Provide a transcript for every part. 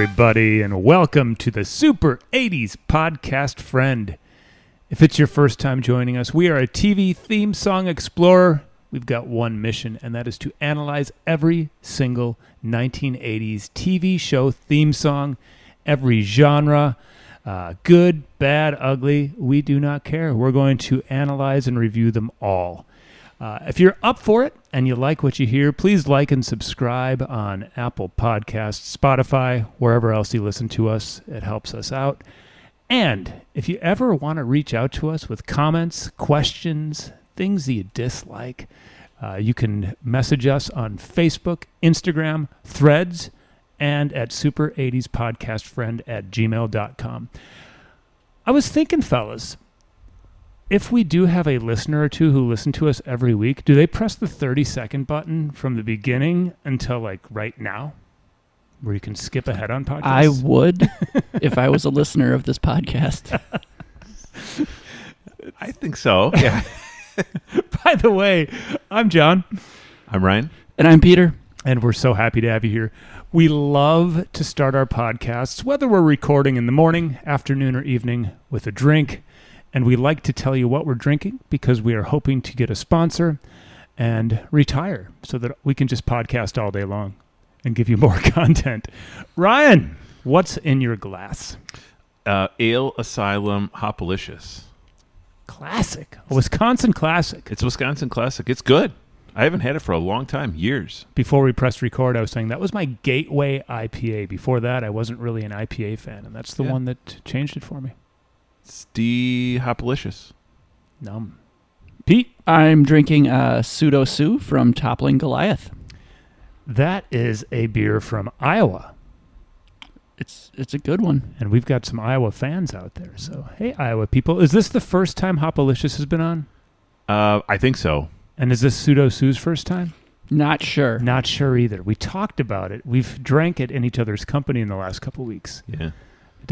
everybody, and welcome to the Super 80s Podcast Friend. If it's your first time joining us, we are a TV theme song explorer. We've got one mission, and that is to analyze every single 1980s TV show theme song, every genre, good, bad, ugly. We do not care. We're going to analyze and review them all. If you're up for it and you like what you hear, please like and subscribe on Apple Podcasts, Spotify, wherever else you listen to us. It helps us out. And if you ever want to reach out to us with comments, questions, things that you dislike, you can message us on Facebook, Instagram, Threads, and at super80spodcastfriend@gmail.com. I was thinking, fellas, if we do have a listener or two who listen to us every week, do they press the 30-second button from the beginning until like right now, where you can skip ahead on podcasts? I would if I was a listener of this podcast. I think so. Yeah. By the way, I'm John. I'm Ryan. And I'm Peter. And we're so happy to have you here. We love to start our podcasts, whether we're recording in the morning, afternoon, or evening, with a drink. And we like to tell you what we're drinking because we are hoping to get a sponsor and retire so that we can just podcast all day long and give you more content. Ryan, what's in your glass? Ale Asylum Hopalicious. Classic. A Wisconsin classic. It's a Wisconsin classic. It's good. I haven't had it for a long time, years. Before we pressed record, I was saying that was my gateway IPA. Before that, I wasn't really an IPA fan, and that's the one that changed it for me. Hopalicious. Numb. Pete? I'm drinking Pseudo Sue from Toppling Goliath. That is a beer from Iowa. It's a good one. And we've got some Iowa fans out there. So, hey, Iowa people. Is this the first time Hopalicious has been on? I think so. And is this Pseudo Sue's first time? Not sure. Not sure either. We talked about it. We've drank it in each other's company in the last couple weeks. Yeah.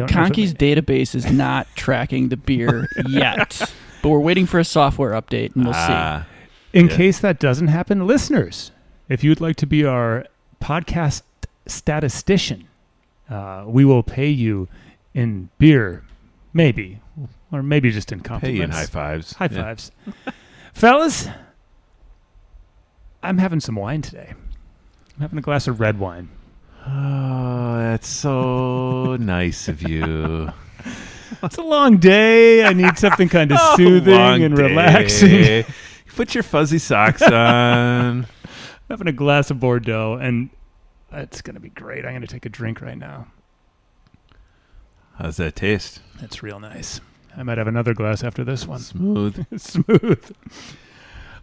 Conky's database is not tracking the beer yet, but we're waiting for a software update, and we'll see. In case that doesn't happen, listeners, if you'd like to be our podcast statistician, we will pay you in beer, maybe, or maybe just in compliments. Pay you in high fives. High fives. Fellas, I'm having some wine today. I'm having a glass of red wine. Oh, that's so nice of you. It's a long day. I need something kind of soothing and relaxing. Put your fuzzy socks on. I'm having a glass of Bordeaux, and it's going to be great. I'm going to take a drink right now. How's that taste? That's real nice. I might have another glass after this one. Smooth. Smooth.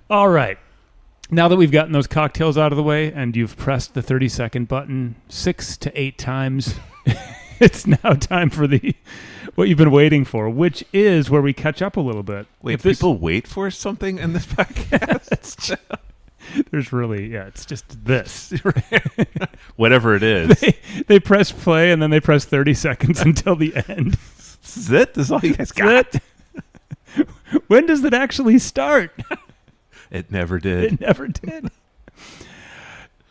All right. Now that we've gotten those cocktails out of the way and you've pressed the 30-second button 6 to 8 times, it's now time for what you've been waiting for, which is where we catch up a little bit. Wait, people wait for something in this podcast? There's really, it's just this. Whatever it is. They press play and then they press 30 seconds until the end. This is it? This is all you guys got? When does it actually start? It never did. It never did.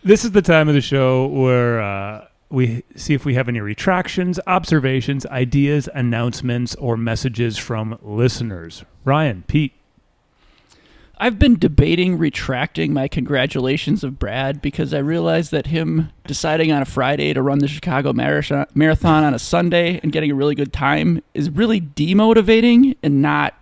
This is the time of the show where we see if we have any retractions, observations, ideas, announcements, or messages from listeners. Ryan, Pete. I've been debating retracting my congratulations of Brad because I realized that him deciding on a Friday to run the Chicago Marathon on a Sunday and getting a really good time is really demotivating and not,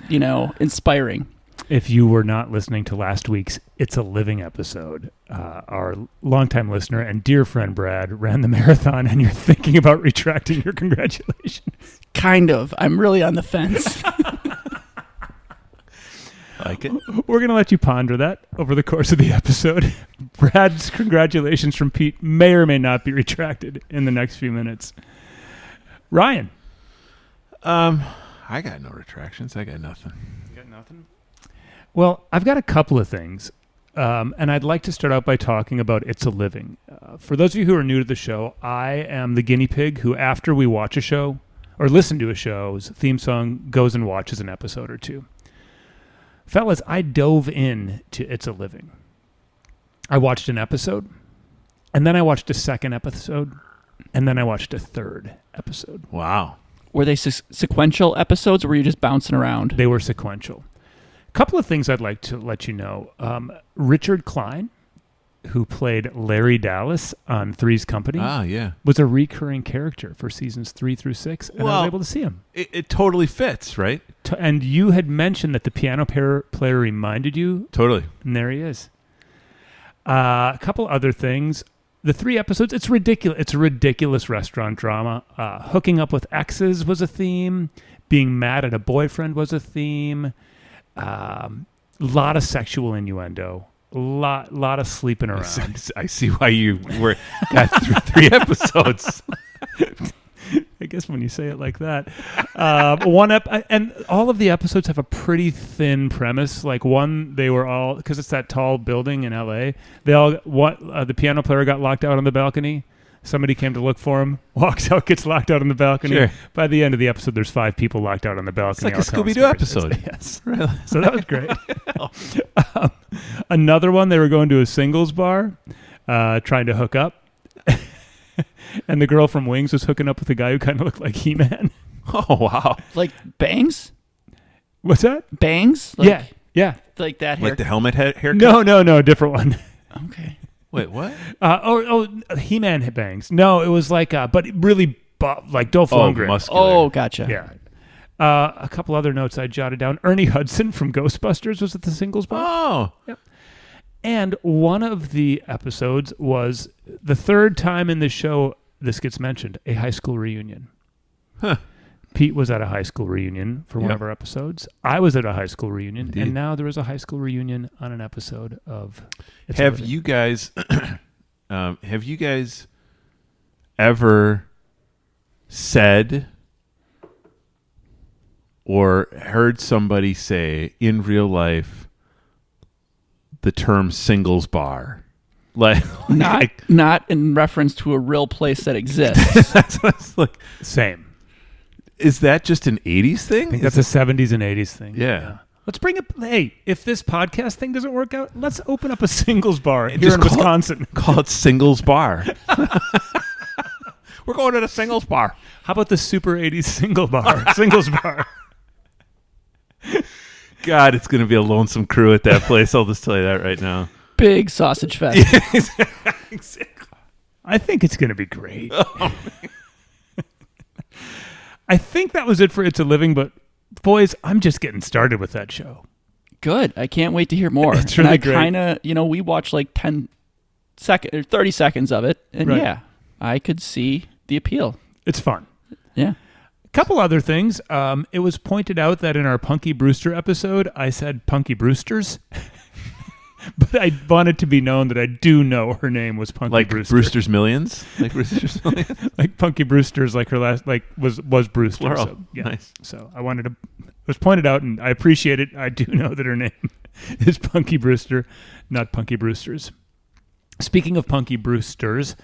inspiring. If you were not listening to last week's It's a Living episode, our longtime listener and dear friend Brad ran the marathon, and you're thinking about retracting your congratulations. Kind of. I'm really on the fence. Like it. We're going to let you ponder that over the course of the episode. Brad's congratulations from Pete may or may not be retracted in the next few minutes. Ryan. I got no retractions. I got nothing. You got nothing? Well, I've got a couple of things, and I'd like to start out by talking about It's a Living. For those of you who are new to the show, I am the guinea pig who, after we watch a show or listen to a show's theme song, goes and watches an episode or two. Fellas, I dove in to It's a Living. I watched an episode, and then I watched a second episode, and then I watched a third episode. Wow. Were they sequential episodes, or were you just bouncing around? They were sequential. A couple of things I'd like to let you know. Richard Klein, who played Larry Dallas on Three's Company, was a recurring character for seasons 3 through 6, and I was able to see him. It totally fits, right? And you had mentioned that the piano player reminded you. Totally. And there he is. A couple other things. The 3 episodes, it's ridiculous. It's a ridiculous restaurant drama. Hooking up with exes was a theme. Being mad at a boyfriend was a theme. Lot of sexual innuendo. Lot of sleeping around. I see why you got through 3 episodes. I guess when you say it like that. And all of the episodes have a pretty thin premise. Like one, they were all, because it's that tall building in L.A., the piano player got locked out on the balcony. Somebody came to look for him, walks out, gets locked out on the balcony. Sure. By the end of the episode, there's 5 people locked out on the balcony. It's like a Scooby-Doo episode. Yes. Really? So that was great. Another one, they were going to a singles bar, trying to hook up. And the girl from Wings was hooking up with a guy who kind of looked like He-Man. Oh, wow. Like Bangs? What's that? Bangs? Yeah. Like that haircut? Like the helmet haircut? No, different one. Okay. Wait, what? He-Man bangs. No, it was like, but really, like Dolph Lundgren. Muscular. Oh, gotcha. Yeah. A couple other notes I jotted down. Ernie Hudson from Ghostbusters was at the singles bar. Oh. Yep. And one of the episodes was the third time in the show this gets mentioned, a high school reunion. Huh. Pete was at a high school reunion for one of our episodes. I was at a high school reunion, Indeed. and now there is a high school reunion on an episode of Have you guys ever said or heard somebody say in real life the term singles bar? Not in reference to a real place that exists. That's what it's like. Same. Is that just an 80s thing? I think that's a 70s and 80s thing. Yeah. Let's bring up, hey, if this podcast thing doesn't work out, let's open up a singles bar here in Wisconsin. Call it singles bar. We're going to the singles bar. How about the super 80s singles bar? God, it's going to be a lonesome crew at that place. I'll just tell you that right now. Big sausage fest. Exactly. I think it's going to be great. I think that was it for It's a Living, but boys, I'm just getting started with that show. Good. I can't wait to hear more. It's really and great. I kind of, we watched like 10 seconds or 30 seconds of it, and Right. I could see the appeal. It's fun. Yeah. A couple other things. It was pointed out that in our Punky Brewster episode, I said Punky Brewsters. But I wanted to be known that I do know her name was Punky Brewster. Brewster's Millions? Like Brewster's Millions? Like Punky Brewster's, like her last, like was Brewster. Plural. So, yeah. Nice. So I wanted to, it was pointed out, and I appreciate it. I do know that her name is Punky Brewster, not Punky Brewsters. Speaking of Punky Brewsters,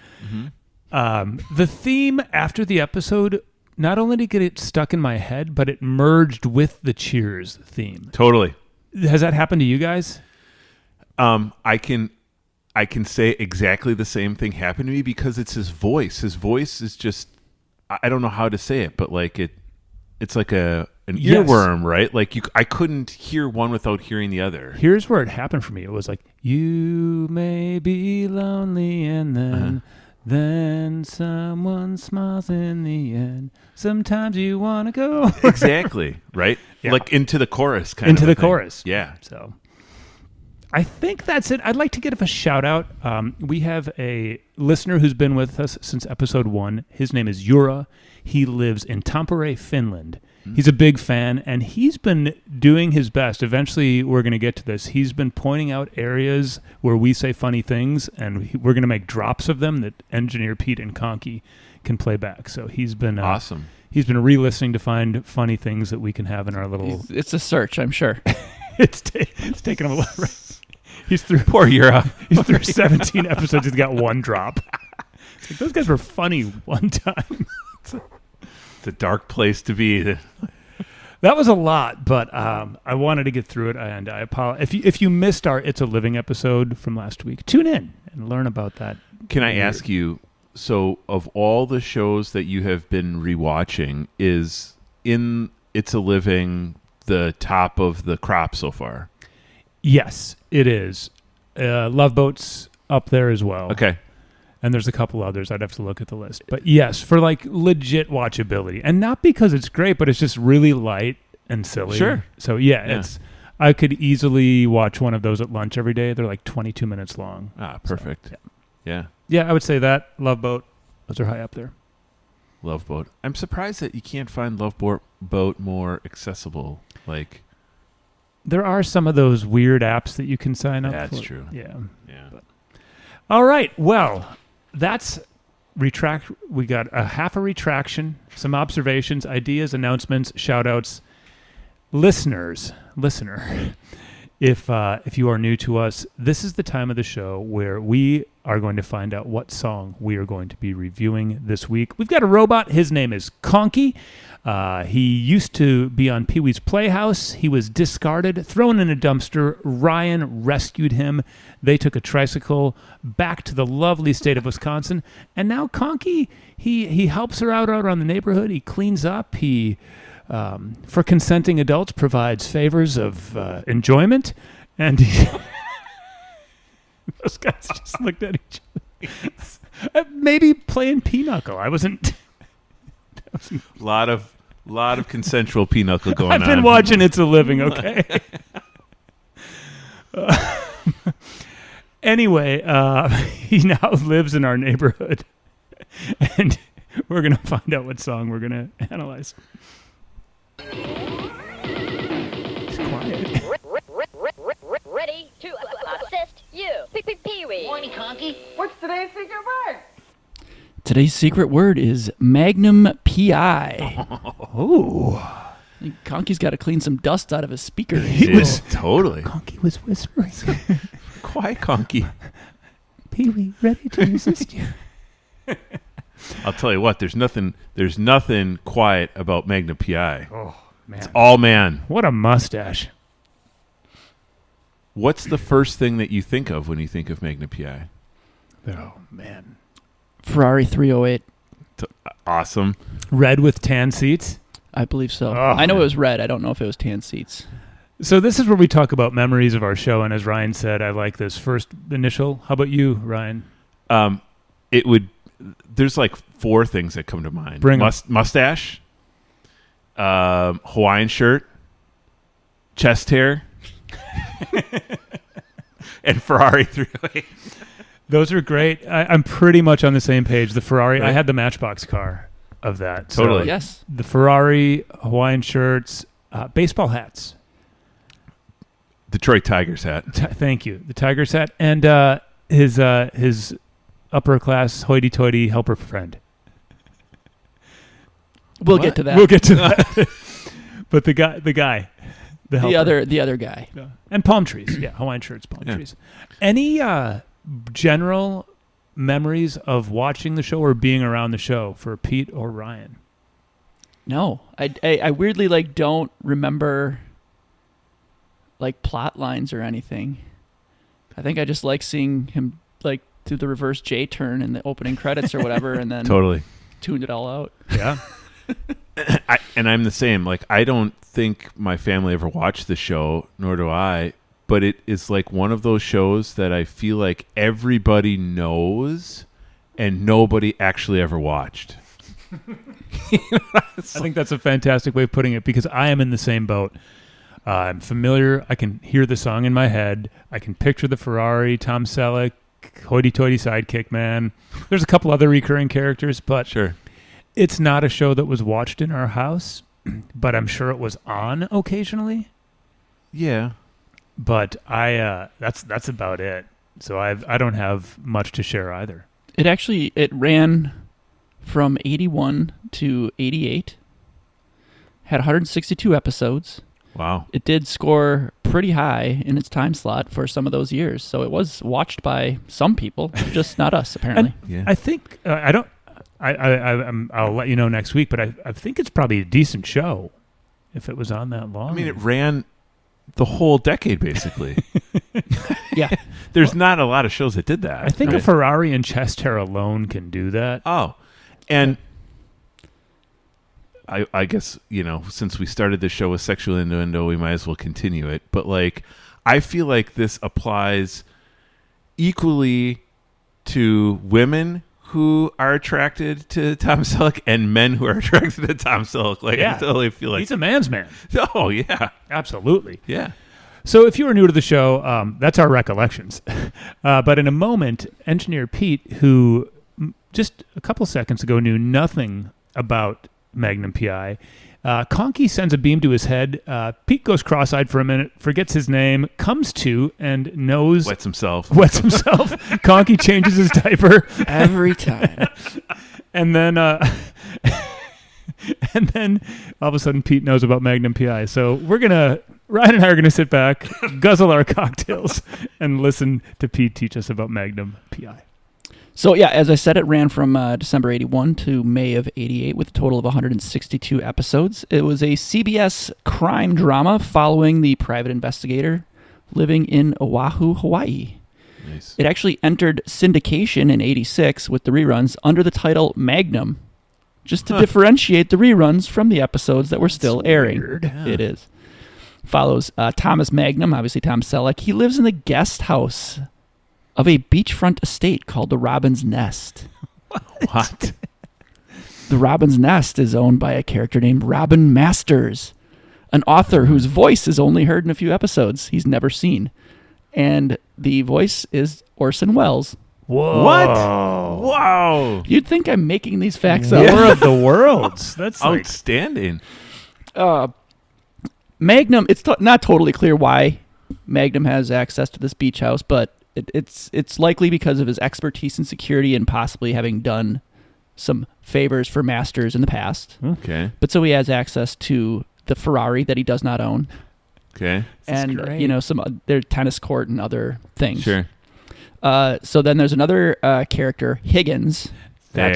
the theme after the episode, not only did it stuck in my head, but it merged with the Cheers theme. Totally. Has that happened to you guys? I can say exactly the same thing happened to me because it's his voice. His voice is just, I don't know how to say it, but like it's like an earworm, right? Like I couldn't hear one without hearing the other. Here's where it happened for me. It was like, you may be lonely and then someone smiles in the end. Sometimes you want to go. Exactly, right? Yeah. Like into the chorus kind Into of the thing. chorus. Yeah. So I think that's it. I'd like to give a shout out. We have a listener who's been with us since episode 1. His name is Jura. He lives in Tampere, Finland. He's a big fan, and he's been doing his best. Eventually, we're going to get to this. He's been pointing out areas where we say funny things, and we're going to make drops of them that engineer Pete and Conky can play back. So he's been Awesome. He's been re-listening to find funny things that we can have in our little... It's a search, I'm sure. It's taken him a lot. He's through Poor Jura. He's through 17 episodes. He's got one drop. It's like, those guys were funny one time. It's a dark place to be. That was a lot, but I wanted to get through it, and I apologize. If you missed our It's a Living episode from last week, tune in and learn about that. Can I ask you, So of all the shows that you have been rewatching, is in It's a Living the top of the crop so far? Yes, it is. Love Boat's up there as well. Okay. And there's a couple others. I'd have to look at the list. But yes, for like legit watchability. And not because it's great, but it's just really light and silly. Sure. So it's I could easily watch one of those at lunch every day. They're like 22 minutes long. Ah, perfect. So, Yeah. Yeah, I would say that. Love Boat. Those are high up there. Love Boat. I'm surprised that you can't find Love Boat more accessible. Like, There are some of those weird apps that you can sign up for. that's true. Yeah. Yeah. All right. Well, that's retract. We got a half a retraction, some observations, ideas, announcements, shout outs. Listener, if you are new to us, this is the time of the show where we are going to find out what song we are going to be reviewing this week. We've got a robot. His name is Conky. He used to be on Pee-wee's Playhouse. He was discarded, thrown in a dumpster. Ryan rescued him. They took a tricycle back to the lovely state of Wisconsin. And now Conky, he helps her out around the neighborhood. He cleans up. He, for consenting adults, provides favors of enjoyment. And those guys just looked at each other. Maybe playing pinochle. I wasn't... A lot of consensual pinochle going on. I've been watching It's a Living, okay? Anyway, he now lives in our neighborhood. And we're going to find out what song we're going to analyze. It's quiet. Ready to assist you, Pee-wee. Morning, Conky. What's today's secret word? Today's secret word is Magnum P.I. Oh. Conky's got to clean some dust out of his speaker. He was totally Conky was whispering. quiet, Conky. Pee-wee, ready to resist you. I'll tell you what. There's nothing quiet about Magnum P.I. Oh, man. It's all man. What a mustache. What's the first thing that you think of when you think of Magnum P.I.? Oh, man. Ferrari 308. Awesome. Red with tan seats. I believe so. Oh, I know man. it was red. I don't know if it was tan seats. So this is where we talk about memories of our show, and as Ryan said, I like this first initial. How about you, Ryan? There's like four things that come to mind. Bring 'em. Mustache, Hawaiian shirt, chest hair, and Ferrari 308. Those are great. I'm pretty much on the same page. The Ferrari, Right. I had the Matchbox car of that. Totally. So Yes. the Ferrari, Hawaiian shirts, baseball hats. Detroit Tigers hat. Thank you. The Tigers hat and his upper class hoity-toity helper friend. We'll What? get to that. We'll get to that. But the guy, the helper. the other guy. Yeah. And palm trees. Yeah, Hawaiian shirts, palm trees. Any general memories of watching the show or being around the show for Pete or Ryan? No, I weirdly don't remember plot lines or anything. I think I just like seeing him do the reverse J turn in the opening credits or whatever, and then Totally. tuned it all out. Yeah. I'm the same. I don't think my family ever watched the show, nor do I. But it is one of those shows that I feel like everybody knows and nobody actually ever watched. I think that's a fantastic way of putting it because I am in the same boat. I'm familiar. I can hear the song in my head. I can picture the Ferrari, Tom Selleck, hoity-toity sidekick man. There's a couple other recurring characters, but Sure. it's not a show that was watched in our house, but I'm sure it was on occasionally. Yeah. But that's about it. So I don't have much to share either. It ran from 81 to 88. Had 162 episodes. Wow. It did score pretty high in its time slot for some of those years, so it was watched by some people, just not us apparently. Yeah. I think I'll let you know next week, but I think it's probably a decent show if it was on that long. I mean, it ran the whole decade, basically. Yeah. There's not a lot of shows that did that. I think right? a Ferrari and chest hair alone can do that. Oh, and I guess, since we started the show with sexual innuendo, we might as well continue it. But, I feel like this applies equally to women who are attracted to Tom Selleck and men who are attracted to Tom Selleck. I totally feel like... He's a man's man. Oh, yeah. Absolutely. Yeah. So if you are new to the show, that's our recollections. But in a moment, Engineer Pete, who just a couple seconds ago knew nothing about Magnum P.I., Conky sends a beam to his head. Pete goes cross-eyed for a minute, forgets his name, comes to, and knows... Wets himself. Conky changes his diaper. Every time. And then... and then all of a sudden Pete knows about Magnum P.I. So Ryan and I are going to sit back, guzzle our cocktails, and listen to Pete teach us about Magnum P.I. So, yeah, as I said, it ran from December 81 to May of 88 with a total of 162 episodes. It was a CBS crime drama following the private investigator living in Oahu, Hawaii. Nice. It actually entered syndication in 86 with the reruns under the title Magnum, just to differentiate the reruns from the episodes that were still airing. Weird. Yeah. It is. Follows Thomas Magnum, obviously Tom Selleck. He lives in the guest house of a beachfront estate called the Robin's Nest. What? The Robin's Nest is owned by a character named Robin Masters, an author whose voice is only heard in a few episodes he's never seen. And the voice is Orson Welles. Whoa. What? Wow. You'd think I'm making these facts up. War of the Worlds. That's Outstanding. Magnum, it's not totally clear why Magnum has access to this beach house, but it's likely because of his expertise in security and possibly having done some favors for Masters in the past. Okay. But so he has access to the Ferrari that he does not own. Okay. And their tennis court and other things. Sure. So then there's another character, Higgins. There.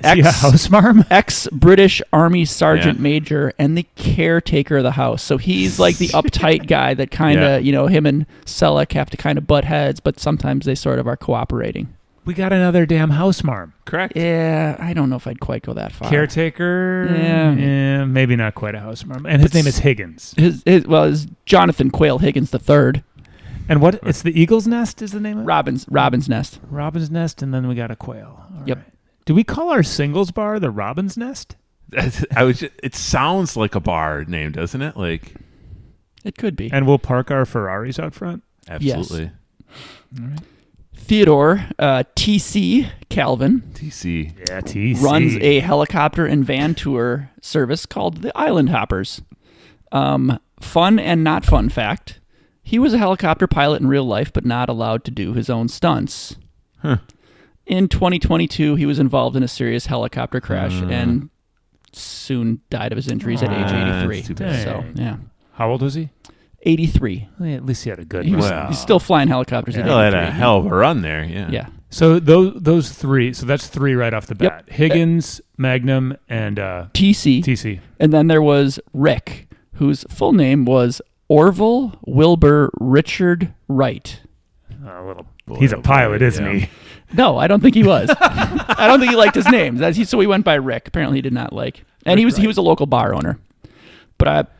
Is he a house marm? Ex-British Army Sergeant Yeah. Major and the caretaker of the house. So he's like the uptight guy that kind of, him and Selleck have to kind of butt heads, but sometimes they sort of are cooperating. We got another damn house marm. Correct. Yeah, I don't know if I'd quite go that far. Caretaker? Yeah. Maybe not quite a house marm. And his name is Higgins. His Jonathan Quayle Higgins III. And what? It's the Eagle's Nest is the name of it? Robin's Nest. Robin's Nest, and then we got a quail. All Yep. right. Do we call our singles bar the Robin's Nest? It sounds like a bar name, doesn't it? Like, It could be. And we'll park our Ferraris out front? absolutely. All right. Theodore T.C. Calvin TC. Yeah, TC. runs a helicopter and van tour service called the Island Hoppers. Fun and not fun fact, he was a helicopter pilot in real life, but not allowed to do his own stunts. Huh. In 2022, he was involved in a serious helicopter crash and soon died of his injuries at age That's 83. too bad. So, yeah. How old was he? 83. Well, at least he had a good He's run. still flying helicopters at Still had 83. a hell of a run there. Yeah. Yeah. So those three, so that's three right off the bat. Yep. Higgins, Magnum, and TC. TC. And then there was Rick, whose full name was Orville Wilbur Richard Wright. He's a pilot, isn't he? No, I don't think he was. I don't think he liked his name. So he went by Rick. Apparently, he did not like. And he was a local bar owner. But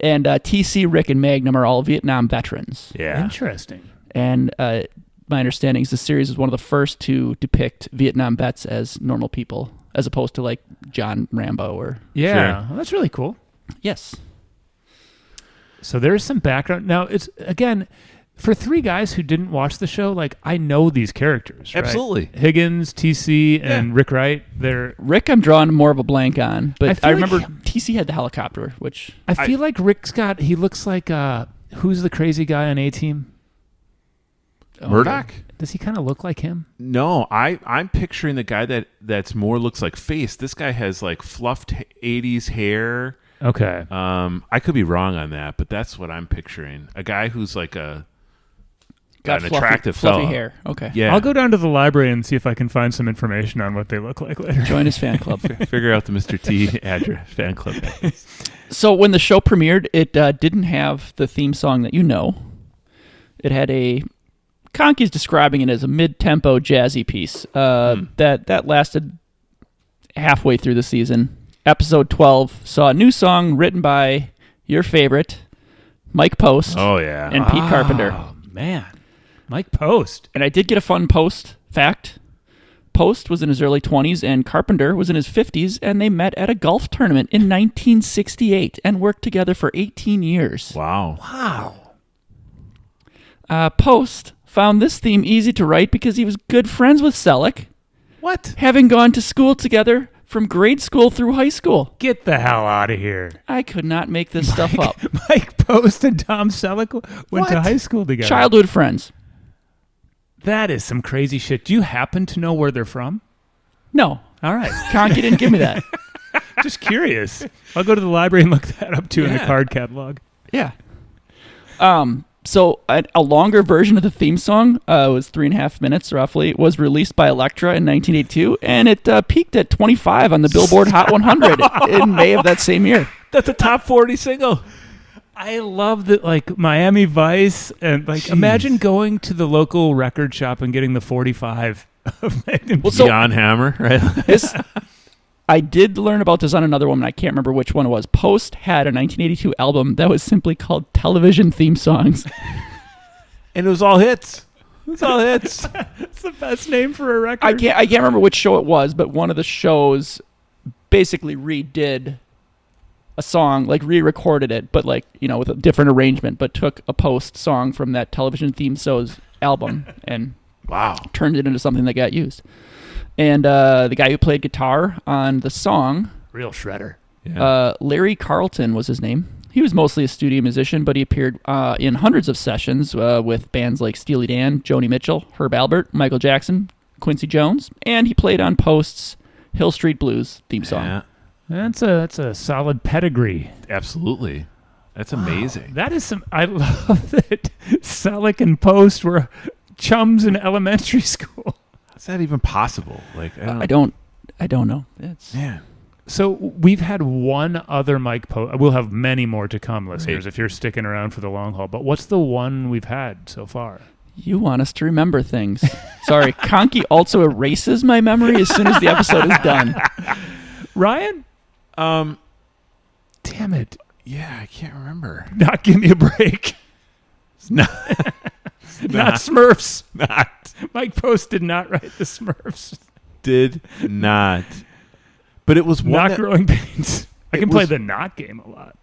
TC, Rick, and Magnum are all Vietnam veterans. Yeah. Interesting. And my understanding is the series is one of the first to depict Vietnam vets as normal people, as opposed to like John Rambo or. Yeah, Sure. well, that's really cool. Yes. So there's some background. Now, it's, again, for three guys who didn't watch the show, like, I know these characters, right? Absolutely. Higgins, TC, and Rick Wright, they're... Rick, I'm drawing more of a blank on, but I remember like- TC had the helicopter, which I feel like Rick's got... He looks like... who's the crazy guy on A-Team? Murdoch? Does he kind of look like him? No, I'm picturing the guy that's more looks like Face. This guy has like fluffed 80s hair. Got an fluffy, attractive fluffy fella. hair. Okay. Yeah. I'll go down to the library and see if I can find some information on what they look like later. Join his fan club. Figure out the Mr. T address fan club. So when the show premiered, it didn't have the theme song that you know. It had Conky's describing it as a mid-tempo jazzy piece that lasted halfway through the season. Episode 12 saw a new song written by your favorite, Mike Post Oh yeah. and Pete Carpenter. Oh, man. Mike Post. And I did get a fun Post fact. Post was in his early 20s and Carpenter was in his 50s, and they met at a golf tournament in 1968 and worked together for 18 years. Wow. Post found this theme easy to write because he was good friends with Selleck, What? having gone to school together from grade school through high school. Get the hell out of here. I could not make this stuff up. Mike Post and Tom Selleck went to What? high school together. Childhood friends. That is some crazy shit. Do you happen to know where they're from? No, All right. Conky didn't give me that. Just curious. I'll go to the library and look that up too in the Yeah. card catalog. Yeah. So a longer version of the theme song was 3.5 minutes roughly. Was released by Elektra in 1982, and it peaked at 25 on the Billboard Hot 100 in May of that same year. That's a top 40 single. I love that, like Miami Vice, and like imagine going to the local record shop and getting the 45 of Magnum. Well, so John Hammer, right? this, I did learn about this on another one. I can't remember which one it was. Post had a 1982 album that was simply called Television Theme Songs. And it was all hits. It was all hits. It's the best name for a record. I can't remember which show it was, but one of the shows basically redid a song, like re-recorded it, but like, you know, with a different arrangement, but took a Post song from that Television Theme Songs album and Wow. turned it into something that got used. And the guy who played guitar on the song, Real shredder. Yeah. Larry Carlton was his name. He was mostly a studio musician, but he appeared in hundreds of sessions with bands like Steely Dan, Joni Mitchell, Herb Alpert, Michael Jackson, Quincy Jones, and he played on Post's Hill Street Blues theme song. Yeah. That's a solid pedigree. Absolutely. That's amazing. That is some. I love that Selleck and Post were chums in elementary school. Is that even possible? Like, I don't know. It's Man. So we've had one other Mike Post. We'll have many more to come, listeners, if you're sticking around for the long haul. But what's the one we've had so far? You want us to remember things. Sorry, Conky also erases my memory as soon as the episode is done. Ryan? Damn it. Yeah, I can't remember. Not give me a break. Not Not Smurfs. not. Mike Post did not write the Smurfs. Did not. But it was one Not that, growing pains. I It can play was- the not game a lot.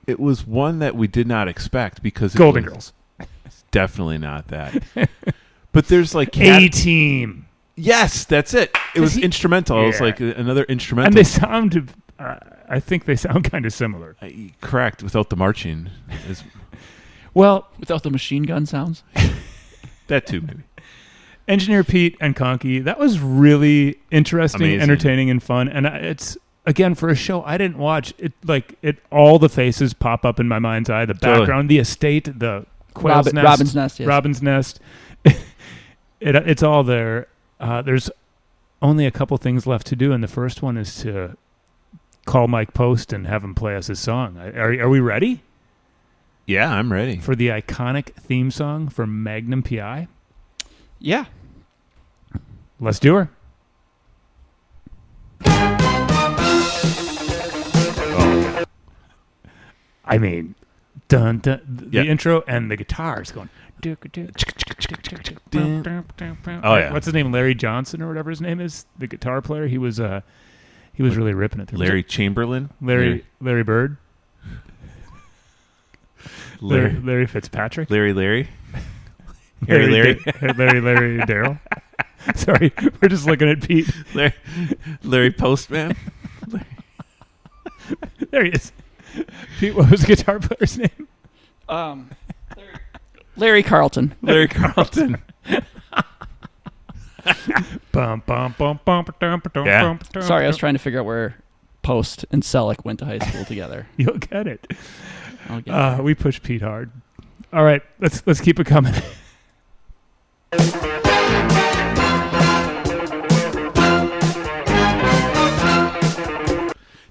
it was one that we did not expect because it Golden was Girls. definitely not that. But there's like A-Team. Yes, that's it. It was he- instrumental. It was Yeah. like another instrumental. And they sound, I think they sound kind of similar. Correct, without the marching. Is, Well, Without the machine gun sounds. that too, maybe. Engineer Pete and Conky, that was really interesting, Amazing. entertaining, and fun. And it's, again, for a show I didn't watch, all the faces pop up in my mind's eye. The Totally. background, the estate, the quail's nest. Robin's Nest, yes. Robin's Nest. It's all there. There's only a couple things left to do, and the first one is to call Mike Post and have him play us his song. Are we ready Yeah, I'm ready. for the iconic theme song for Magnum P.I.? Yeah. Let's do her. I mean, dun, dun, the Yep. intro and the guitars going. Oh, yeah. What's his name? Larry Johnson or whatever his name is. The guitar player. He was really ripping it through. Larry Chamberlain? Larry Bird. Larry Fitzpatrick. Larry. Larry Daryl. Sorry, we're just looking at Pete. Larry Postman? There he is. Pete, what was the guitar player's name? Larry Carlton. Larry Carlton. Bum, bum, bum, bum, ba-dum, ba-dum, Yeah. bum, ba-dum, Sorry, I was ba-dum. trying to figure out where Post and Selleck went to high school together. You'll get it. I'll get it. We push Pete hard. All right, let's keep it coming.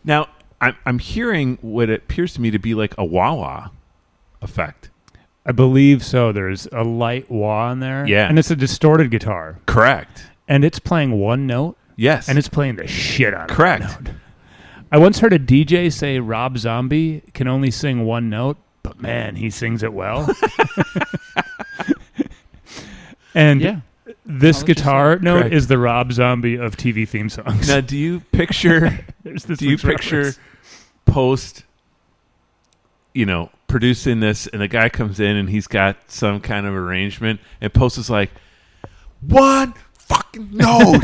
Now, I'm hearing what appears to me to be like a wah-wah effect. I believe so. There's a light wah in there. Yeah. And it's a distorted guitar. Correct. And it's playing one note. Yes. And it's playing the shit out of Correct. that note. I once heard a DJ say Rob Zombie can only sing one note, but man, he sings it well. And Yeah. this I'll let you guitar note Correct. is the Rob Zombie of TV theme songs. Now, do you picture There's this do you week's picture reference. Post, producing this, and the guy comes in and he's got some kind of arrangement, and Post is like, one fucking note.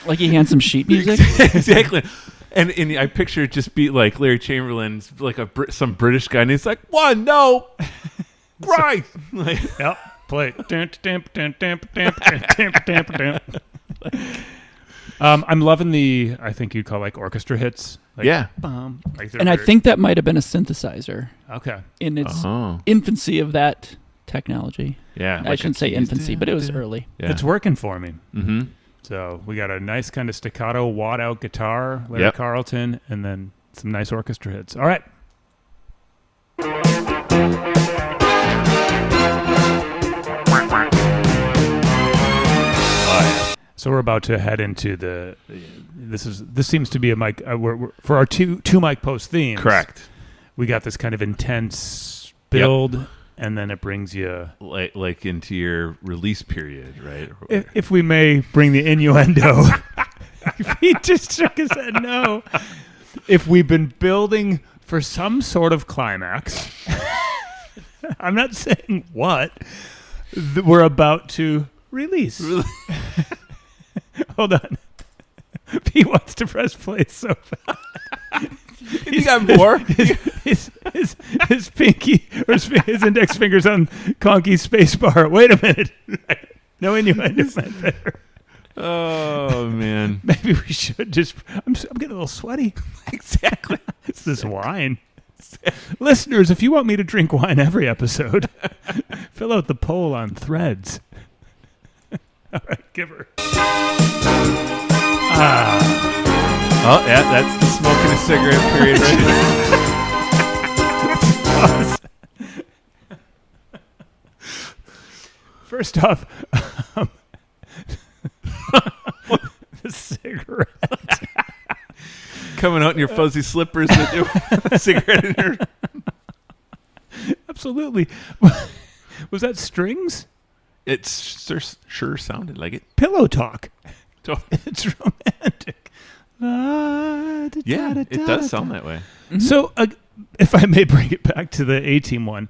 Like he hands some sheet music. Exactly. And I picture it just be like Larry Chamberlain's like some British guy, and he's like, one note. Right. Like, Yep. Play. I'm loving the, I think you'd call like orchestra hits. Like, yeah. like And I think that might have been a synthesizer okay. in its Oh. infancy of that technology. Yeah. I shouldn't say infancy, but it was early. Yeah. It's working for me. Mm-hmm. So we got a nice kind of staccato, wad out guitar, Larry Yep. Carlton, and then some nice orchestra hits. All right. So we're about to head into the. This seems to be a mic we're for our two mic post themes. Correct. We got this kind of intense build, and then it brings you. Like into your release period, right? If we may bring the innuendo. He just shook his head no. If we've been building for some sort of climax, I'm not saying what, we're about to release. Hold on. He wants to press play so bad. You got more? His pinky or his index fingers on Conky's space bar. Wait a minute. No innuendo not there. Oh man. Maybe we should just. I'm getting a little sweaty. Exactly. It's this wine. Listeners, if you want me to drink wine every episode, fill out the poll on Threads. All right, give her. Oh yeah, that's the smoking a cigarette period right First off, the cigarette. Coming out in your fuzzy slippers with a cigarette in your. Absolutely. Was that strings? It sure sounded like it. Pillow talk. So- It's romantic. Yeah, it does sound that way. So, if I may bring it back to the A-Team one,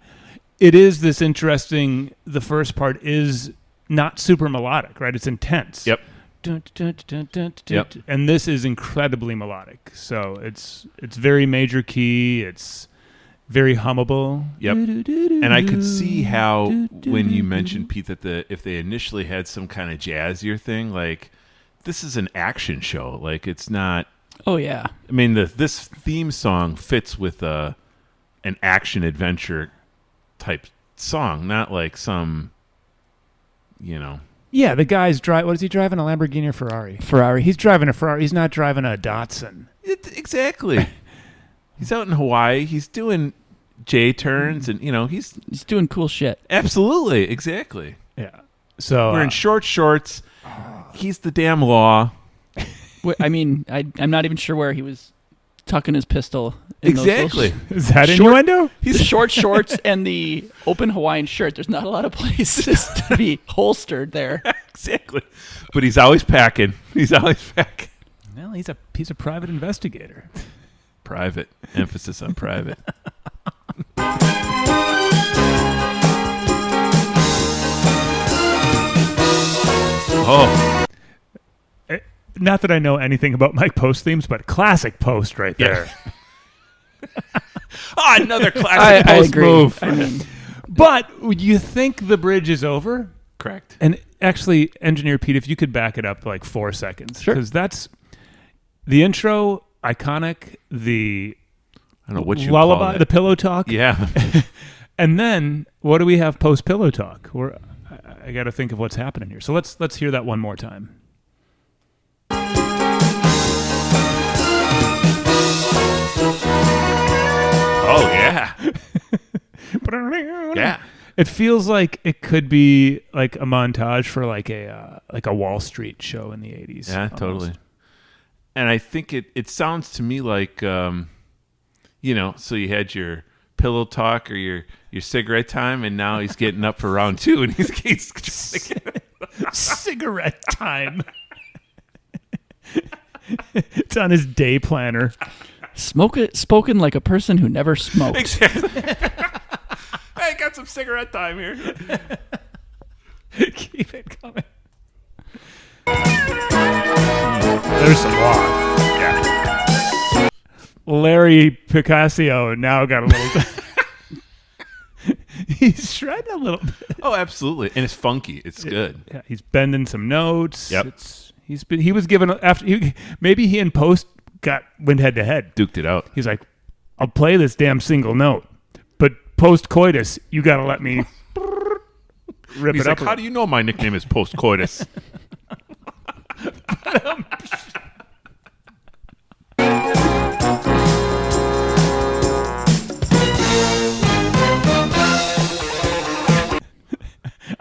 it is this interesting. The first part is not super melodic, right? It's intense. Yep. Dun, dun, dun, dun, dun, Yep. dun. And this is incredibly melodic. So it's very major key. It's very hummable. Yep. And I could see how when you mentioned, Pete, that if they initially had some kind of jazzier thing, like this is an action show. Like it's not. Oh yeah. I mean, this theme song fits with an action adventure type song, not like some, Yeah, the guy's what is he driving? A Lamborghini or Ferrari? Ferrari. He's driving a Ferrari. He's not driving a Datsun. Exactly. He's out in Hawaii. He's doing J turns, and he's He's doing cool shit. absolutely exactly. Yeah. So Wearing short shorts. He's the damn law. I mean, I'm not even sure where he was tucking his pistol. In Exactly. is that Short- innuendo? The short shorts and the open Hawaiian shirt. There's not a lot of places to be holstered there. Exactly. But he's always packing. He's always packing. Well, he's a private investigator. Private. Emphasis on private. Oh. Not that I know anything about Mike Post themes, but classic Post right there. Another classic I post agree. move. I mean, But you think the bridge is over? Correct. And actually, Engineer Pete, if you could back it up like 4 seconds. Sure. Because that's the intro, iconic, the I don't know what you lullaby, call it. the pillow talk. Yeah. And then what do we have post pillow talk? I got to think of what's happening here. So let's hear that one more time. Oh yeah. Yeah. It feels like it could be like a montage for like a Wall Street show in the 80s. Yeah, almost. totally. And I think it sounds to me like so you had your pillow talk or your cigarette time, and now he's getting up for round 2, and he's cigarette time. It's on his day planner. Spoken like a person who never smoked. Exactly. I got some cigarette time here. Keep it coming. There's some law. Yeah. Larry Picasso now got a little... He's shredding a little bit. Oh, absolutely. And it's funky. It's good. Yeah, he's bending some notes. Yep. He was given maybe he in post went head to head. Duked it out. He's like, I'll play this damn single note, but post coitus, you got to let me rip He's it like, up. how do you know my nickname is post coitus?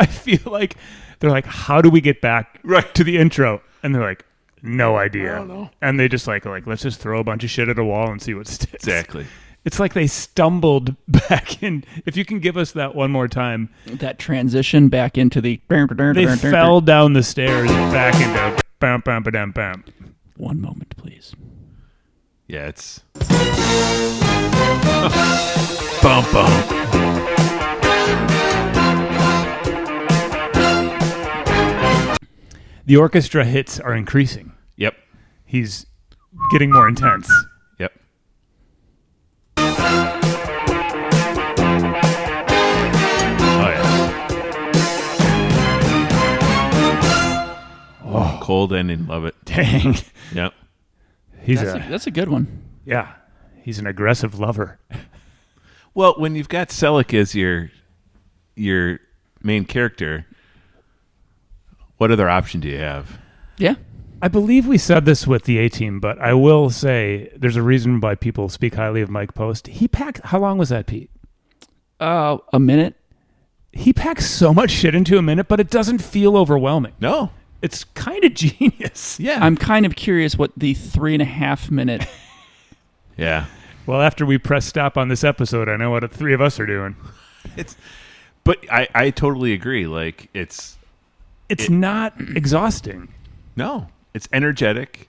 I feel like they're like, how do we get back to the intro? And they're like, no idea. I don't know. And they just like let's just throw a bunch of shit at a wall and see what sticks. Exactly. It's like they stumbled back in. If you can give us that one more time. That transition back into the... They fell down the stairs back into bam, bam, ba-dam, bam. One moment, please. Yeah, it's... Bum, bum. The orchestra hits are increasing. Yep. He's getting more intense. Yep. Oh, yeah. Oh, cold ending. Love it. Dang. Yep. That's a good one. Yeah. He's an aggressive lover. Well, when you've got Selleck as your main character, what other option do you have? Yeah. I believe we said this with the A-Team, but I will say there's a reason why people speak highly of Mike Post. He packed... How long was that, Pete? A minute. He packs so much shit into a minute, but it doesn't feel overwhelming. No. It's kind of genius. Yeah. I'm kind of curious what the 3.5 minute... Yeah. Well, after we press stop on this episode, I know what the three of us are doing. But I totally agree. Like, It's not exhausting. No, it's energetic.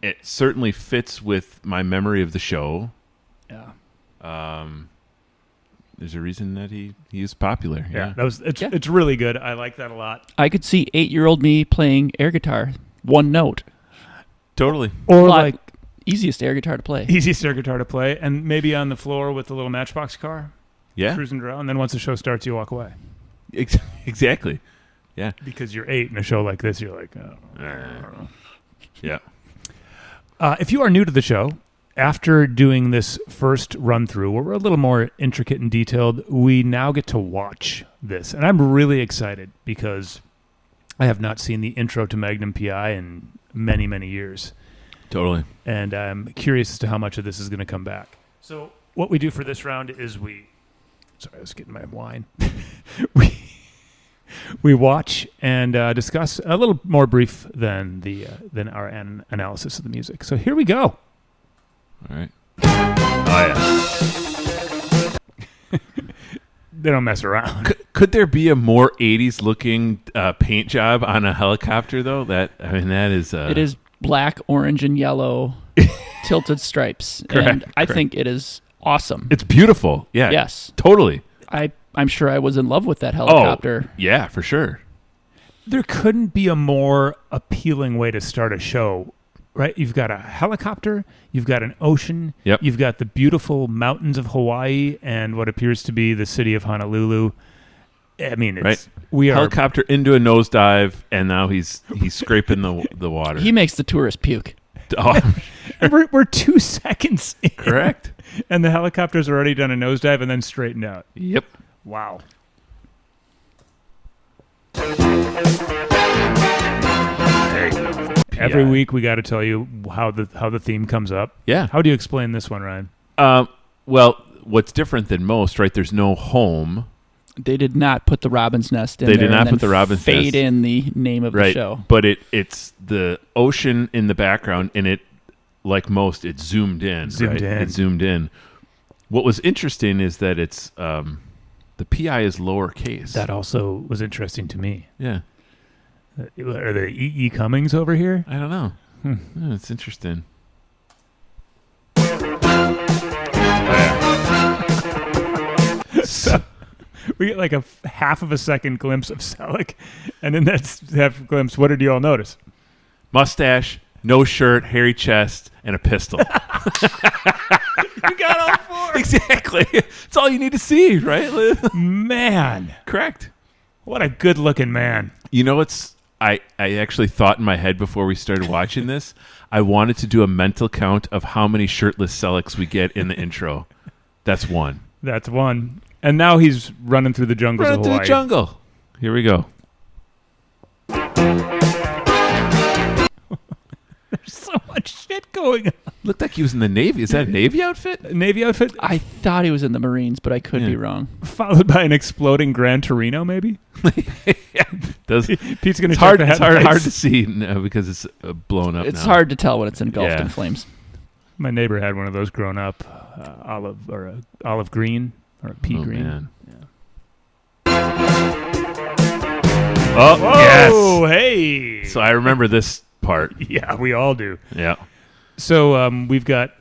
It certainly fits with my memory of the show. Yeah. There's a reason that he is popular. Yeah. It's really good. I like that a lot. I could see 8-year-old me playing air guitar, one note. Totally. Or like easiest air guitar to play. Easiest air guitar to play, and maybe on the floor with the little Matchbox car. Yeah. Cruising around, and then once the show starts, you walk away. Exactly. Yeah. Because you're 8 in a show like this, you're like, oh. Yeah. If you are new to the show, after doing this first run through, where we're a little more intricate and detailed, we now get to watch this. And I'm really excited because I have not seen the intro to Magnum P.I. in many, many years. Totally. And I'm curious as to how much of this is going to come back. So what we do for this round is sorry, I was getting my wine. We watch and discuss a little more brief than our analysis of the music. So here we go. All right. Oh, yeah. They don't mess around. Could there be a more 80s looking paint job on a helicopter, though? That is... It is black, orange, and yellow tilted stripes. And I think it is awesome. It's beautiful. Yeah. Yes. Totally. I'm sure I was in love with that helicopter. Oh, yeah, for sure. There couldn't be a more appealing way to start a show, right? You've got a helicopter, you've got an ocean, Yep. You've got the beautiful mountains of Hawaii and what appears to be the city of Honolulu. I mean, Helicopter into a nosedive, and now he's scraping the water. He makes the tourist puke. Oh, we're 2 seconds in. correct. And the helicopter's already done a nosedive and then straightened out. Yep. Wow. There you go. Every PI. week we got to tell you how the theme comes up. Yeah. How do you explain this one, Ryan? Well, what's different than most, right? There's no home. They did not put the robin's nest in They there did not and then put the robin's fade nest. in the name of the Right. show. But it's the ocean in the background, and it, like most, it zoomed in. Zoomed in. It zoomed in. What was interesting is that it's the PI is lowercase. That also was interesting to me. Yeah. Are the E.E. Cummings over here? I don't know. Yeah, it's interesting. So we get like a half of a second glimpse of Selleck, and in that half glimpse, what did you all notice? Mustache, no shirt, hairy chest, and a pistol. You got all four. Exactly. It's all you need to see, right? Man, Correct. what a good-looking man. You know, I actually thought in my head before we started watching this, I wanted to do a mental count of how many shirtless Sellecks we get in the intro. That's one. That's one. And now he's running through the jungles Run of through Hawaii. the jungle. Here we go. There's so much shit going on. Looked like he was in the Navy. Is that a Navy outfit? Navy outfit, I thought he was in the Marines, but I could be wrong. followed by an exploding Gran Torino, maybe? Does Pete's going to it's check hard. the It's headlights. hard to see now because it's blown up. It's now. hard to tell when it's engulfed Yeah. in flames. My neighbor had one of those grown up, olive green or a pea Oh, green. man. Oh Oh, yes. hey. So I remember this part. Yeah, we all do. Yeah. So we've got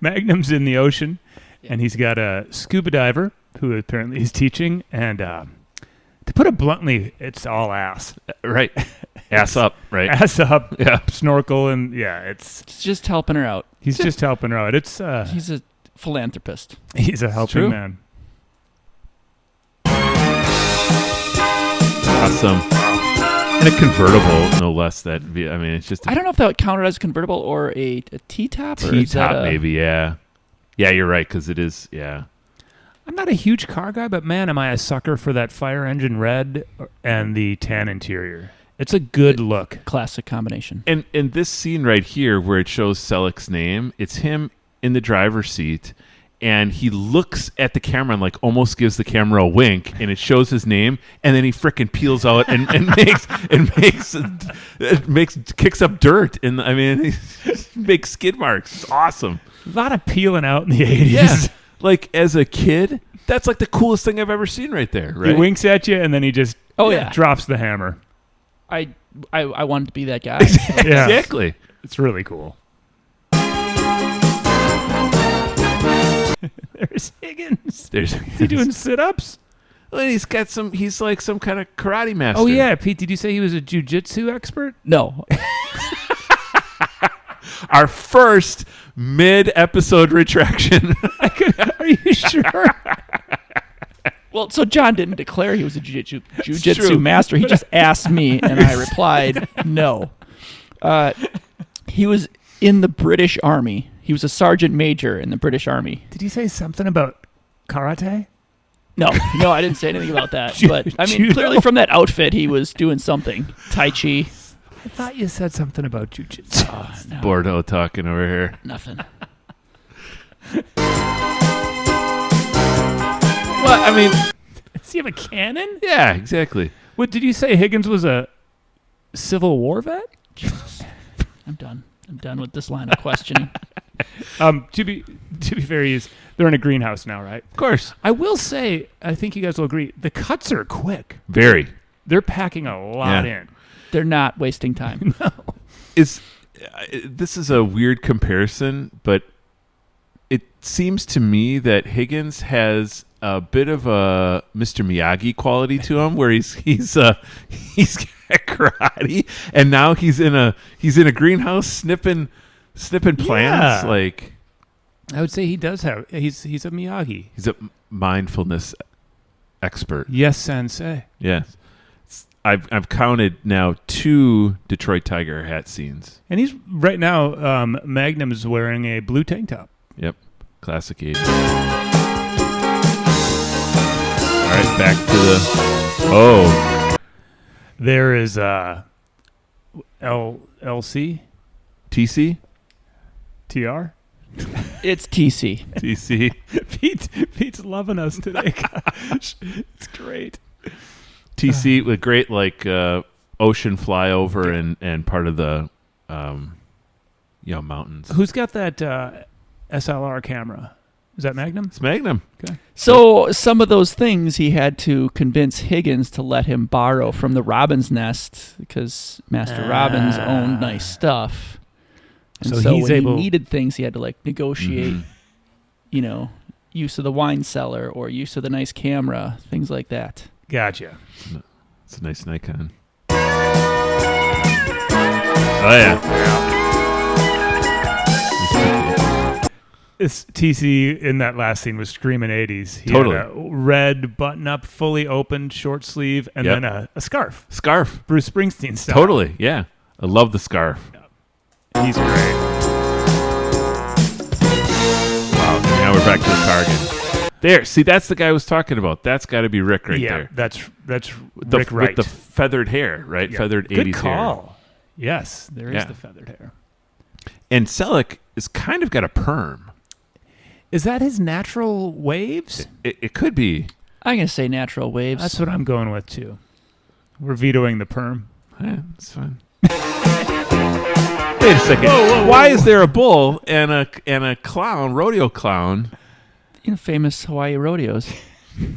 Magnum's in the ocean, and he's got a scuba diver who apparently he's teaching. And to put it bluntly, it's all ass. Right. Ass up. Right. Ass up, Yeah. snorkel, and It's just helping her out. he's just helping her out. It's He's a philanthropist. he's a helping true. man. Awesome. And a convertible, no less. I mean, it's just I don't know if that would count as a convertible or a T-top. or is that T-top, a- maybe. Yeah. Yeah, you're right because it is. Yeah. I'm not a huge car guy, but man, am I a sucker for that fire engine red and the tan interior. It's a good look. Classic combination. And this scene right here where it shows Selleck's name, it's him in the driver's seat, and he looks at the camera and like almost gives the camera a wink, and it shows his name, and then he frickin' peels out and kicks up dirt, and I mean, he makes skid marks. It's awesome. A lot of peeling out in the 80s. Yeah, like as a kid, that's like the coolest thing I've ever seen right there. Right? He winks at you, and then he just drops the hammer. I wanted to be that guy. Yeah. Exactly. It's really cool. There's Higgins. There's Is he doing sit-ups? Well, he's like some kind of karate master. Oh, yeah. Pete, did you say he was a jujitsu expert? No. Our first mid-episode retraction. Are you sure? Well, so John didn't declare he was a jiu-jitsu true. master. He just asked me, and I replied, no. He was in the British Army. He was a sergeant major in the British Army. Did you say something about karate? No, I didn't say anything about that. Ju- But, I mean, judo? clearly from that outfit, he was doing something. Tai Chi. I thought you said something about jujitsu. No, Bordeaux talking over here. nothing. Well, I mean, Does he have a cannon? yeah, exactly. What did you say? Higgins was a Civil War vet? Jesus. I'm done. I'm done with this line of questioning. To be fair, they're in a greenhouse now, right? Of course. I will say, I think you guys will agree, the cuts are quick. Very. They're packing a lot Yeah. in. They're not wasting time. This is a weird comparison, but it seems to me that Higgins has a bit of a Mr. Miyagi quality to him, where he's got karate, and now he's in a greenhouse snipping plants. Yeah. Like I would say he does have. He's a Miyagi. he's a mindfulness expert. Yes, sensei. Yes. I've counted now 2 Detroit Tiger hat scenes. And he's right now. Magnum is wearing a blue tank top. Yep. Classic 80s. All right, back to the... Oh. There is LC TC? TR. It's TC. TC. Pete's loving us today. Gosh, it's great. TC with great ocean flyover and part of the mountains. Who's got that SLR camera? Is that Magnum? It's Magnum. Okay. So some of those things he had to convince Higgins to let him borrow from the Robbins nest because Master Robbins owned nice stuff. And So so he's when able- he needed things, he had to negotiate, use of the wine cellar or use of the nice camera, things like that. Gotcha. It's a nice Nikon. Oh yeah. This TC in that last scene was screaming 80s. He Totally. had a red button-up, fully opened, short sleeve, and Yep. then a scarf. Scarf. Bruce Springsteen style. Totally. Yeah. I love the scarf. He's great. Wow. Now we're back to the car again. There. See, that's the guy I was talking about. That's got to be Rick right Yeah, there. that's The, Rick Wright. With the feathered hair, right? Yeah. Feathered Good 80s hair. call. Yes, there is Yeah. the feathered hair. And Selleck is kind of got a perm. Is that his natural waves? It could be. I'm going to say natural waves. That's what I'm going with, too. We're vetoing the perm. Yeah, it's fine. Wait a second. Whoa, Why is there a bull and a clown, rodeo clown? Famous Hawaii rodeos. There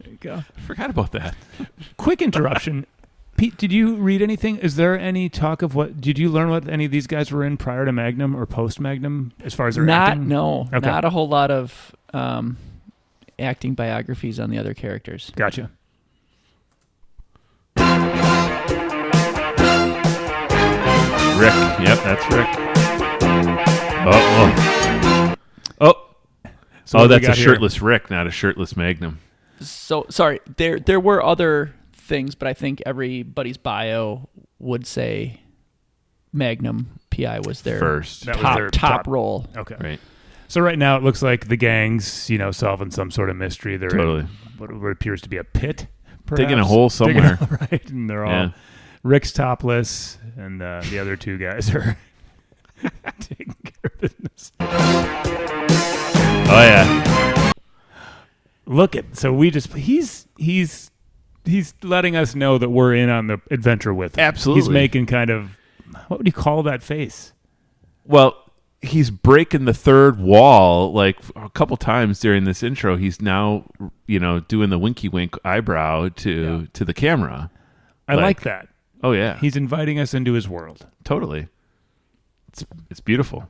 you go. I forgot about that. Quick interruption. Pete, did you read anything? Is there any talk of did you learn what any of these guys were in prior to Magnum or post Magnum as far as their acting? Not Okay. a whole lot of acting biographies on the other characters. Gotcha. Rick. Yep, that's Rick. Oh. So what do we That's a got here? shirtless Rick, not a shirtless Magnum. So sorry, there were other things, but I think everybody's bio would say Magnum P.I. was their First. That was their top role. Okay. Right. So right now it looks like the gang's, solving some sort of mystery. They're Totally. in what appears to be a pit. Digging a perhaps. hole somewhere. Right, and they're all Yeah. Rick's topless, and the other two guys are taking care of business. Oh yeah. Look at he's letting us know that we're in on the adventure with him. Absolutely. He's making kind of, what would you call that face? Well, he's breaking the third wall like a couple times during this intro. He's now, doing the winky wink eyebrow to the camera. I like that. Oh yeah. He's inviting us into his world. Totally. It's beautiful.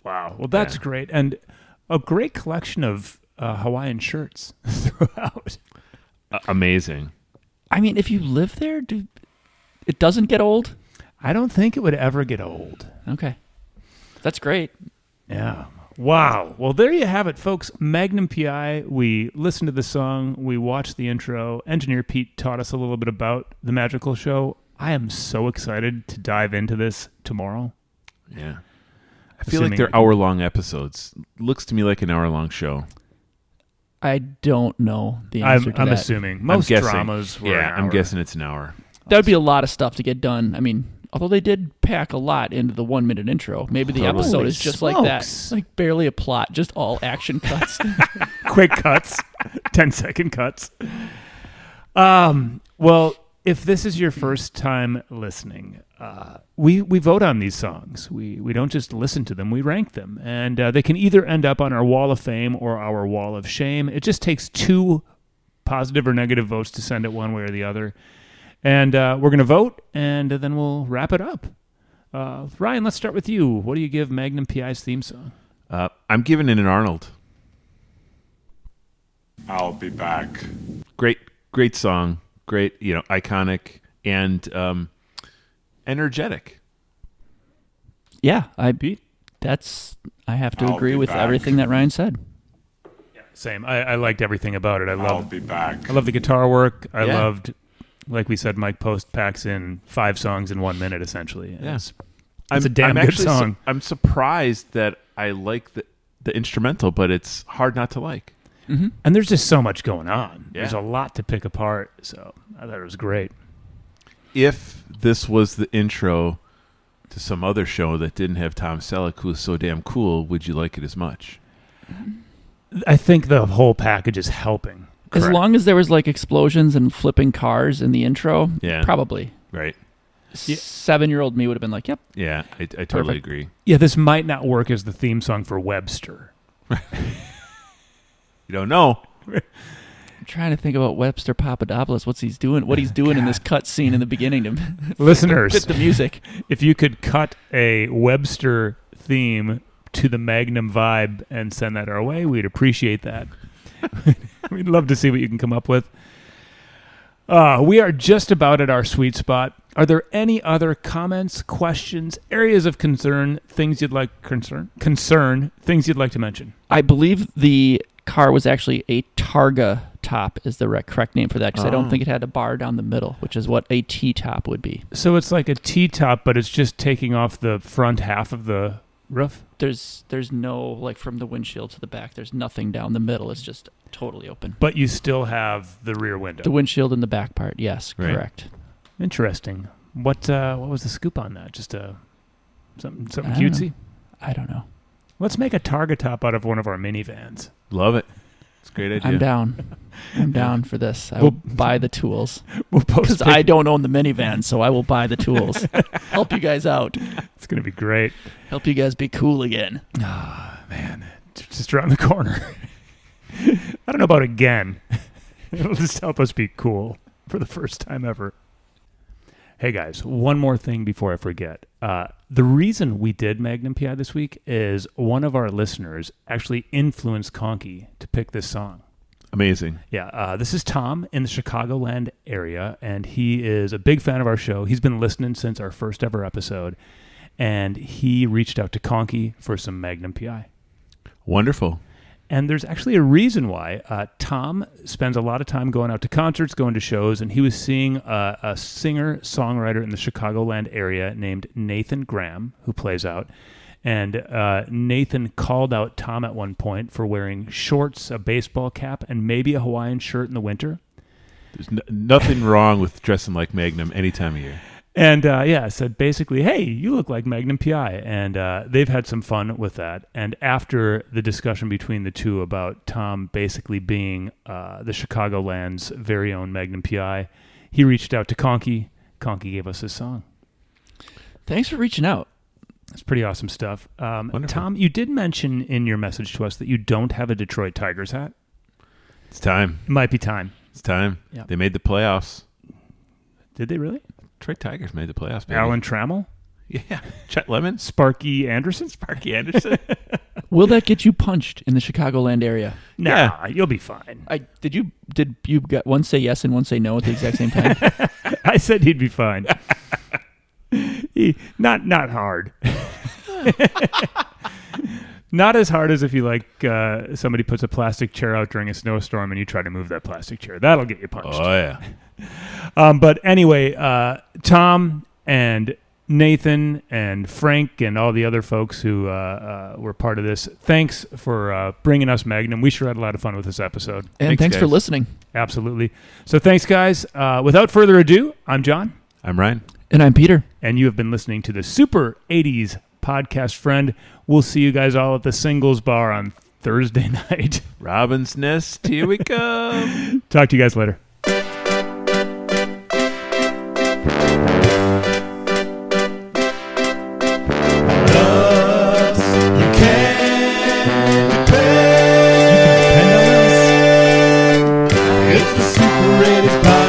Wow. Well, that's great. And a great collection of Hawaiian shirts throughout. Amazing. I mean, if you live there, it doesn't get old? I don't think it would ever get old. Okay. That's great. Yeah. Wow. Well, there you have it, folks. Magnum P.I. We listened to the song. We watched the intro. Engineer Pete taught us a little bit about the magical show. I am so excited to dive into this tomorrow. Yeah. I feel like Assuming- they're hour-long episodes. Looks to me like an hour-long show. I don't know the answer to I'm that. assuming. Most I'm guessing. dramas were an I'm hour. guessing it's an hour. That would be a lot of stuff to get done. I mean, although they did pack a lot into the 1 minute intro. Maybe the Totally. episode Holy is just like that. smokes. Like barely a plot, just all action cuts. Quick cuts, 10-second cuts. Well, if this is your first time listening, we vote on these songs. We don't just listen to them, we rank them. And they can either end up on our wall of fame or our wall of shame. It just takes 2 positive or negative votes to send it one way or the other. And we're going to vote, and then we'll wrap it up. Ryan, let's start with you. What do you give Magnum P.I.'s theme song? I'm giving it an Arnold. I'll be back. Great song. Great, iconic and energetic. Yeah, I have to I'll agree be with back. everything that Ryan said. Same. I liked everything about it. I'll be back. I love the guitar work. I Yeah. loved, like we said, Mike Post packs in 5 songs in 1 minute, essentially. Yeah. It's a damn good actually song. I'm surprised that I like the instrumental, but it's hard not to like. And there's just so much going on. Yeah. There's a lot to pick apart. So I thought it was great. If this was the intro to some other show that didn't have Tom Selleck, who is so damn cool, would you like it as much? I think the whole package is helping. As long as there was like explosions and flipping cars in the intro, Yeah. probably. Right. 7-year-old me would have been like, yep. Yeah, I totally Perfect. agree. Yeah, this might not work as the theme song for Webster. You don't know. I'm trying to think about Webster Papadopoulos. What he's doing in this cut scene in the beginning to Listeners, fit the music. if you could cut a Webster theme to the Magnum vibe and send that our way, we'd appreciate that. We'd love to see what you can come up with. We are just about at our sweet spot. Are there any other comments, questions, areas of concern, things you'd like things you'd like to mention? I believe the car was actually a Targa top is the correct name for that, because I don't think it had a bar down the middle, which is what a T-top would be. So it's like a T-top, but it's just taking off the front half of the roof? There's no, like, from the windshield to the back, there's nothing down the middle. It's just totally open. But you still have the rear window. The windshield and the back part, yes, Right. correct. Interesting. What was the scoop on that? Just something I don't cutesy? know. I don't know. Let's make a Targa top out of one of our minivans. Love it. It's a great idea. I'm down. I'm down for this. I We'll- will buy the tools. We'll post Because I don't own the minivan, so I will buy the tools. Help you guys out. It's going to be great. Help you guys be cool again. Man, it's just around the corner. I don't know about again. It'll just help us be cool for the first time ever. Hey guys, one more thing before I forget. The reason we did Magnum P.I. this week is one of our listeners actually influenced Conky to pick this song. Amazing. Yeah, this is Tom in the Chicagoland area, and he is a big fan of our show. He's been listening since our first ever episode, and he reached out to Conky for some Magnum P.I. Wonderful. And there's actually a reason why. Tom spends a lot of time going out to concerts, going to shows, and he was seeing a singer-songwriter in the Chicagoland area named Nathan Graham, who plays out. And Nathan called out Tom at one point for wearing shorts, a baseball cap, and maybe a Hawaiian shirt in the winter. There's nothing wrong with dressing like Magnum any time of year. And said basically, hey, you look like Magnum P.I. And they've had some fun with that. And after the discussion between the two about Tom basically being the Chicagoland's very own Magnum P.I., he reached out to Conky. Conky gave us his song. Thanks for reaching out. It's pretty awesome stuff. Wonderful. Tom, you did mention in your message to us that you don't have a Detroit Tigers hat. It's time. It might be time. It's time. Yeah. They made the playoffs. Did they really? Detroit Tigers made the playoffs, baby. Alan Trammell? Yeah. Chet Lemon. Sparky Anderson? Sparky Anderson. Will that get you punched in the Chicagoland area? Nah, Yeah. you'll be fine. Did you get one say yes and one say no at the exact same time? I said he'd be fine. Not hard. Not as hard as if you somebody puts a plastic chair out during a snowstorm and you try to move that plastic chair. That'll get you punched. Oh, yeah. But anyway, Tom and Nathan and Frank and all the other folks who were part of this, thanks for bringing us Magnum. We sure had a lot of fun with this episode. And thanks for guys. listening. Absolutely. So thanks, guys. Without further ado, I'm John. I'm Ryan. And I'm Peter. And you have been listening to the Super 80s Podcast Friend. We'll see you guys all at the Singles Bar on Thursday night. Robin's Nest. Here we come. Talk to you guys later. It's the Super 80s podcast.